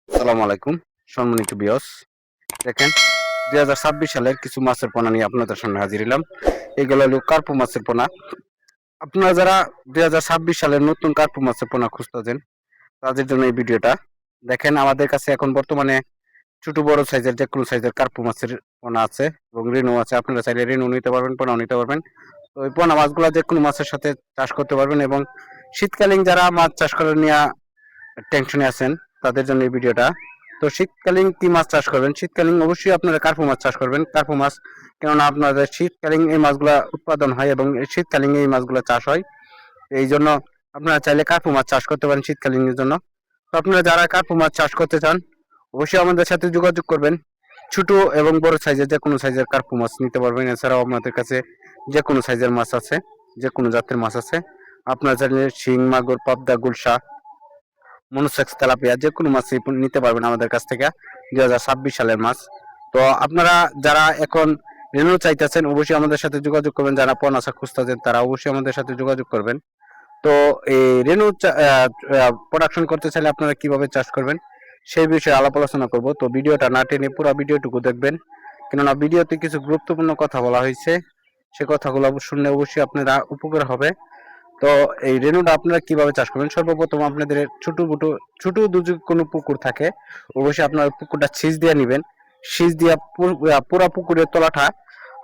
আসসালামু আলাইকুম সম্মানিত ভিউয়ার্স। দেখেন 2026 সালের কিছু মাছের পোনা নিয়ে আপনাদের সামনে হাজির হলাম। এগুলো হলো কার্পু মাছের পোনা। আপনারা যারা 2026 সালের নতুন কার্পু মাছের পোনা খুঁজতেছেন তাদের জন্য এই ভিডিওটা। দেখেন আমাদের কাছে এখন বর্তমানে ছোট বড় সাইজের যে কোনো সাইজের কার্পু মাছের পোনা আছে এবং রেনু আছে। আপনারা চাইলে রেনু নিতে পারবেন, পোনাও নিতে পারবেন। তো ওই পোনা মাছগুলো যে কোনো মাছের সাথে চাষ করতে পারবেন এবং শীতকালীন যারা মাছ চাষ করে নিয়ে টেনশনে আছেন তাদের জন্য এই ভিডিওটা। তো শীতকালীন কি মাছ চাষ করবেন? শীতকালীন অবশ্যই আপনারা কার্পু মাছ চাষ করবেন। কার্পু মাছ কেননা আপনাদের শীতকালীন এই মাছগুলা উৎপাদন হয় এবং এই শীতকালীন এই মাছগুলা চাষ হয়। এই জন্য আপনারা চাইলে কার্পু মাছ চাষ করতে পারেন শীতকালীনের জন্য। তো আপনারা যারা কার্পু মাছ চাষ করতে চান অবশ্যই আমাদের সাথে যোগাযোগ করবেন। ছোট এবং বড় সাইজের যে কোনো সাইজের কার্পু মাছ নিতে পারবেন। এছাড়াও আপনাদের কাছে যে কোনো সাইজের মাছ আছে, যে কোনো জাতের মাছ আছে। আপনারা চাইলে শিং, মাগুর, পাবদা, গুলশা, মনোসেক্স, তেলাপিয়া যে কোনো মাছই নিতে পারবেন আমাদের কাছ থেকে। 2026 সালের মাছ। তো আপনারা যারা এখন রেনু চাইতেছেন অবশ্যই আমাদের সাথে যোগাযোগ করবেন। যারা পোনা খুঁজতেছেন তারা অবশ্যই আমাদের সাথে যোগাযোগ করবেন। তো এই রেনু প্রোডাকশন করতে চাইলে আপনারা কিভাবে চাষ করবেন সেই বিষয়ে আলাপ আলোচনা করব। তো ভিডিওটা না টেনে পুরো ভিডিওটুকু দেখবেন, কেননা ভিডিওতে কিছু গুরুত্বপূর্ণ কথা বলা হয়েছে। সে কথাগুলো শুনলে অবশ্যই আপনারা উপকার হবে। তো এই রেনুটা আপনারা কিভাবে চাষ করবেন? সর্বপ্রথম আপনাদের ছোট যদি কোনো পুকুর থাকে অবশ্যই আপনার পুকুরটা সিজ দিয়ে নেবেন। সিজ দিয়া পুরা পুকুরের তলাটা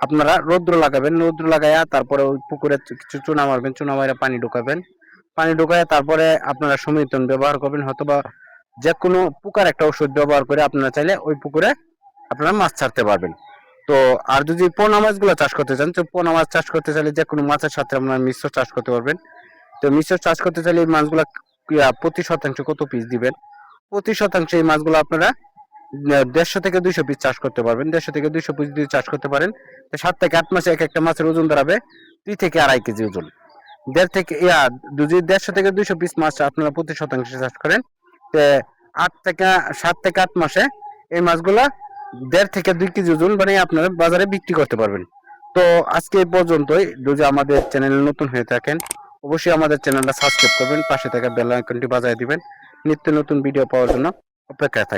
আপনারা রৌদ্র লাগাবেন। রৌদ্র লাগাইয়া তারপরে ওই পুকুরে কিছু চুনা মারবেন, চুনা মারে পানি ঢুকাবেন। পানি ঢুকাইয়া তারপরে আপনারা সমিতন ব্যবহার করবেন, অথবা যে কোনো পোকার একটা ওষুধ ব্যবহার করে আপনারা চাইলে ওই পুকুরে আপনারা মাছ ছাড়তে পারবেন। তো আর যদি পোনা মাছগুলো চাষ করতে চান, তো পোনা মাছ চাষ করতে চাইলে যে কোনো মাছের সাথে আপনারা মিশ্র চাষ করতে পারবেন। তো মিশ্র চাষ করতে চাইলে এই মাছগুলা প্রতি শতাংশ কত পিস দিবেন? প্রতি শতাংশ এই মাছগুলো আপনারা 150 থেকে 200 পিস চাষ করতে পারবেন। 150 থেকে 200 পিস যদি চাষ করতে পারেন তো 7 থেকে 8 মাসে এক একটা মাছের ওজন দাঁড়াবে 2 থেকে 2.5 কেজি ওজন। দেড় থেকে যদি 150 থেকে 200 পিস মাছ আপনারা প্রতি শতাংশে চাষ করেন, তো 7 থেকে 8 মাসে এই মাছগুলা 1.5 থেকে 2 কেজি ওজন বানিয়ে আপনারা বাজারে বিক্রি করতে পারবেন। তো আজকে এই পর্যন্তই। যদি আমাদের চ্যানেলে নতুন হয়ে থাকেন অবশ্যই আমাদের চ্যানেলটা সাবস্ক্রাইব করবেন, পাশে থাকা বেল আইকনটি বাজায় দিবেন নিত্য নতুন ভিডিও পাওয়ার জন্য অপেক্ষায় থাকবেন।